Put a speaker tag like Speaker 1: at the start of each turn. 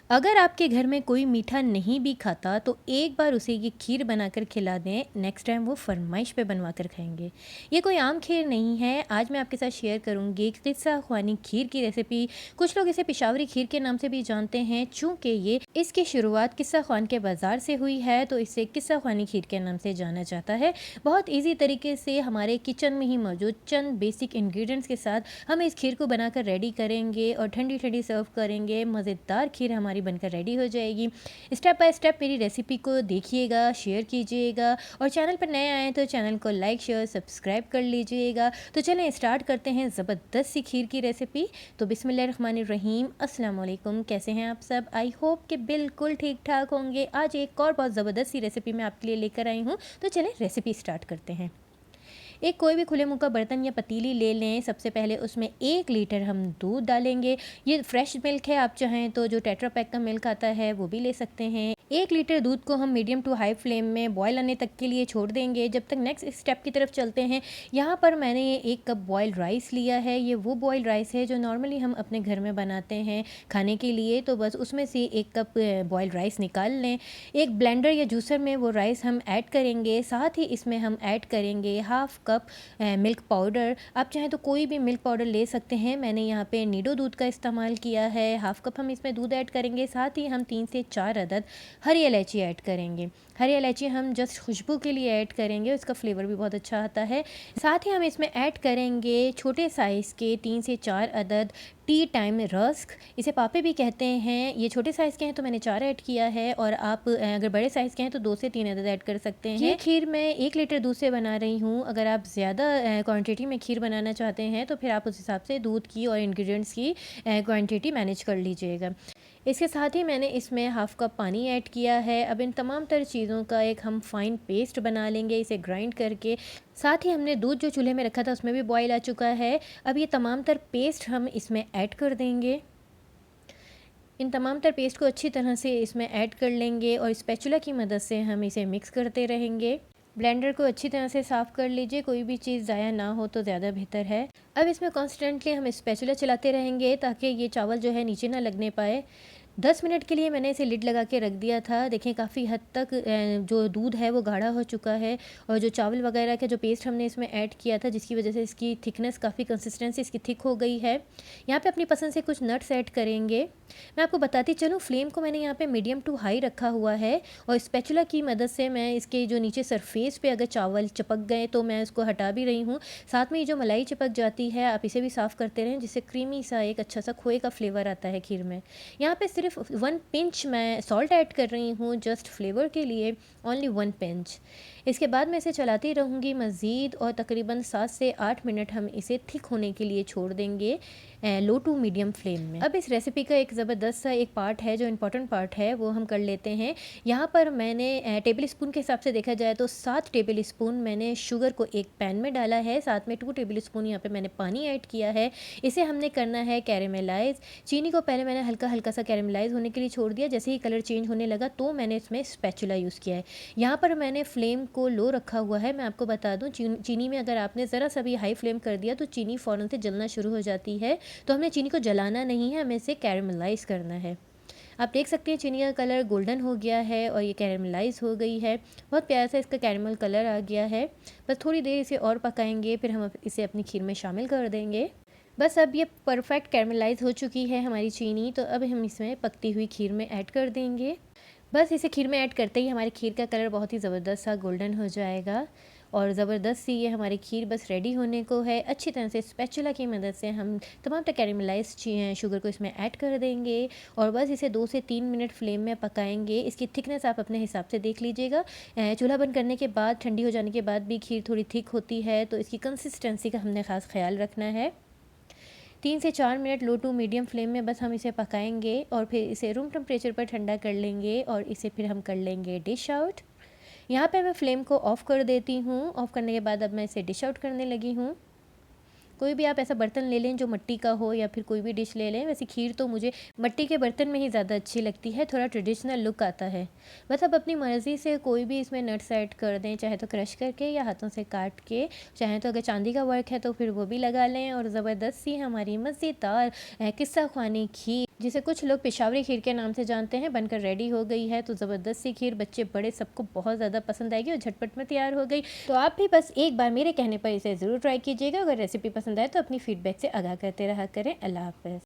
Speaker 1: अगर आपके घर में कोई मीठा नहीं भी खाता तो एक बार उसे ये खीर बनाकर खिला दें, नेक्स्ट टाइम वो फरमाइश पे बनवा कर खाएंगे। ये कोई आम खीर नहीं है। आज मैं आपके साथ शेयर करूँगी किस्सा ख्वानी खीर की रेसिपी। कुछ लोग इसे पिशावरी खीर के नाम से भी जानते हैं। चूँकि ये इसकी शुरुआत किस्सा ख्वान के बाज़ार से हुई है तो इसे किस्सा ख्वानी खीर के नाम से जाना जाता है। बहुत ईजी तरीके से हमारे किचन में ही मौजूद चंद बेसिक इंग्रेडिएंट्स के साथ हम इस खीर को बनाकर रेडी करेंगे और ठंडी ठंडी सर्व करेंगे। मज़ेदार खीर हमारी बनकर रेडी हो जाएगी। स्टेप बाय स्टेप मेरी रेसिपी को देखिएगा, शेयर कीजिएगा और चैनल पर नए आए तो चैनल को लाइक शेयर सब्सक्राइब कर लीजिएगा। तो चलें स्टार्ट करते हैं ज़बरदस्त सी खीर की रेसिपी। तो बिस्मिल्लाहिर्रहमानिर्रहीम, अस्सलाम वालेकुम। कैसे हैं आप सब? आई होप कि बिल्कुल ठीक ठाक होंगे। आज एक और बहुत ज़बरदस्त सी रेसिपी मैं आपके लिए लेकर आई हूँ। तो चलें रेसिपी स्टार्ट करते हैं। एक कोई भी खुले मुँह का बर्तन या पतीली ले लें। सबसे पहले उसमें 1 लीटर हम दूध डालेंगे। ये फ्रेश मिल्क है, आप चाहें तो जो टेट्रा पैक का मिल्क आता है वो भी ले सकते हैं। 1 लीटर दूध को हम मीडियम टू हाई फ्लेम में बॉयल आने तक के लिए छोड़ देंगे जब तक नेक्स्ट स्टेप की तरफ चलते हैं। यहाँ पर मैंने 1 कप बॉयल्ड राइस लिया है। ये वो बॉयल्ड राइस है जो नॉर्मली हम अपने घर में बनाते हैं खाने के लिए। तो बस उसमें से 1 कप बॉयल्ड राइस निकाल लें। एक ब्लेंडर या जूसर में वो राइस हम ऐड करेंगे। साथ ही इसमें हम ऐड करेंगे हाफ़ कप मिल्क पाउडर। आप चाहें तो कोई भी मिल्क पाउडर ले सकते हैं। मैंने यहाँ पे नीडो दूध का इस्तेमाल किया है। हाफ़ कप हम इसमें दूध ऐड करेंगे। साथ ही हम 3 से 4 अदद हरी इलायची ऐड करेंगे। हरी इलायची हम जस्ट खुशबू के लिए ऐड करेंगे, उसका फ्लेवर भी बहुत अच्छा आता है। साथ ही हम इसमें ऐड करेंगे छोटे साइज़ के 3 से 4 अदद टी टाइम रस्क। इसे पापे भी कहते हैं। ये छोटे साइज़ के हैं तो मैंने 4 ऐड किया है और आप अगर बड़े साइज़ के हैं तो 2 से 3 अदद ऐड कर सकते हैं। ये खीर मैं 1 लीटर दूध से बना रही हूँ। अगर आप ज़्यादा क्वांटिटी में खीर बनाना चाहते हैं तो फिर आप उस हिसाब से दूध की और इंग्रेडिएंट्स की क्वांटिटी मैनेज कर लीजिएगा। इसके साथ ही मैंने इसमें हाफ़ कप पानी ऐड किया है। अब इन तमाम तर चीज़ों का एक हम फ़ाइन पेस्ट बना लेंगे इसे ग्राइंड करके। साथ ही हमने दूध जो चूल्हे में रखा था उसमें भी बॉयल आ चुका है। अब ये तमाम तर पेस्ट हम इसमें ऐड कर देंगे। इन तमाम तर पेस्ट को अच्छी तरह से इसमें ऐड कर लेंगे और स्पैचुला की मदद से हम इसे मिक्स करते रहेंगे। ब्लेंडर को अच्छी तरह से साफ़ कर लीजिए, कोई भी चीज़ ज़ाया ना हो तो ज़्यादा बेहतर है। अब इसमें कॉन्स्टेंटली हम स्पैचुला चलाते रहेंगे ताकि ये चावल जो है नीचे ना लगने पाए। 10 मिनट के लिए मैंने इसे लिड लगा के रख दिया था। देखें काफ़ी हद तक जो दूध है वो गाढ़ा हो चुका है और जो चावल वगैरह का जो पेस्ट हमने इसमें ऐड किया था जिसकी वजह से इसकी थिकनेस काफ़ी कंसिस्टेंसी इसकी थिक हो गई है। यहाँ पे अपनी पसंद से कुछ नट्स ऐड करेंगे। मैं आपको बताती चलूँ, फ्लेम को मैंने यहाँ पे मीडियम टू हाई रखा हुआ है और स्पैचुला की मदद से मैं इसके जो नीचे सरफेस पे अगर चावल चिपक गए तो मैं इसको हटा भी रही हूँ। साथ में ये जो मलाई चिपक जाती है आप इसे भी साफ़ करते रहें जिससे क्रीमी सा एक अच्छा सा खोए का फ्लेवर आता है खीर में। यहाँ पे सिर्फ 1 पिंच मैं सॉल्ट ऐड कर रही हूँ जस्ट फ्लेवर के लिए, ओनली 1 पिंच। इसके बाद मैं इसे चलाती रहूँगी मज़ीद और तकरीबन 7 से 8 मिनट हम इसे थिक होने के लिए छोड़ देंगे लो टू मीडियम फ्लेम में। अब इस रेसिपी का एक ज़बरदस्त सा एक पार्ट है जो इम्पॉर्टेंट पार्ट है वो हम कर लेते हैं। यहाँ पर मैंने टेबल स्पून के हिसाब से देखा जाए तो 7 टेबल स्पून मैंने शुगर को एक पैन में डाला है। साथ में 2 टेबल स्पून यहाँ पे मैंने पानी ऐड किया है। इसे हमने करना है कैरेमलाइज़। चीनी को पहले मैंने हल्का हल्का सा कैरेमलाइज़ होने के लिए छोड़ दिया। जैसे ही कलर चेंज होने लगा तो मैंने इसमें स्पैचुला यूज़ किया है। यहाँ पर मैंने फ्लेम को लो रखा हुआ है। मैं आपको बता दूँ चीनी में अगर आपने ज़रा सा भी हाई फ्लेम कर दिया तो चीनी फ़ौरन से जलना शुरू हो जाती है। तो हमने चीनी को जलाना नहीं है, हमें इसे कैरेमलाइज़ करना है। आप देख सकते हैं चीनी का कलर गोल्डन हो गया है और ये कैरेमलाइज़ हो गई है। बहुत प्यारा सा इसका कैरेमल कलर आ गया है। बस थोड़ी देर इसे और पकाएंगे फिर हम इसे अपनी खीर में शामिल कर देंगे। बस अब ये परफेक्ट कैरेमलाइज़ हो चुकी है हमारी चीनी। तो अब हम इसमें पकती हुई खीर में ऐड कर देंगे। बस इसे खीर में ऐड करते ही हमारी खीर का कलर बहुत ही ज़बरदस्त सा गोल्डन हो जाएगा और ज़बरदस्त सी ये हमारी खीर बस रेडी होने को है। अच्छी तरह से स्पैचुला की मदद से हम तमाम तक कैरेमलाइज शुगर को इसमें ऐड कर देंगे और बस इसे 2 से 3 मिनट फ्लेम में पकाएंगे। इसकी थिकनेस आप अपने हिसाब से देख लीजिएगा। चूल्हा बंद करने के बाद ठंडी हो जाने के बाद भी खीर थोड़ी थिक होती है तो इसकी कंसिस्टेंसी का हमने ख़ास ख्याल रखना है। 3 से 4 minute low to medium flame में बस हम इसे पकाएंगे और फिर इसे रूम टेम्परेचर पर ठंडा कर लेंगे और इसे फिर हम कर लेंगे डिश आउट। यहाँ पे मैं फ्लेम को ऑफ़ कर देती हूँ। ऑफ़ करने के बाद अब मैं इसे डिश आउट करने लगी हूँ। कोई भी आप ऐसा बर्तन ले लें जो मिट्टी का हो या फिर कोई भी डिश ले लें। वैसे खीर तो मुझे मिट्टी के बर्तन में ही ज़्यादा अच्छी लगती है, थोड़ा ट्रेडिशनल लुक आता है। बस अब अपनी मर्ज़ी से कोई भी इसमें नट्स ऐड कर दें, चाहे तो क्रश करके या हाथों से काट के, चाहे तो अगर चांदी का वर्क है तो फिर वो भी लगा लें और ज़बरदस्त सी हमारी मज़ेदार किस्सा ख्वानी खीर जिसे कुछ लोग पेशावरी खीर के नाम से जानते हैं, बनकर रेडी हो गई है। तो ज़बरदस्त सी खीर, बच्चे बड़े सबको बहुत ज़्यादा पसंद आएगी और झटपट में तैयार हो गई। तो आप भी बस एक बार मेरे कहने पर इसे ज़रूर ट्राई कीजिएगा। अगर रेसिपी पसंद आए तो अपनी फीडबैक से आगाह करते रहा करें। अल्लाह हाफ़िज़।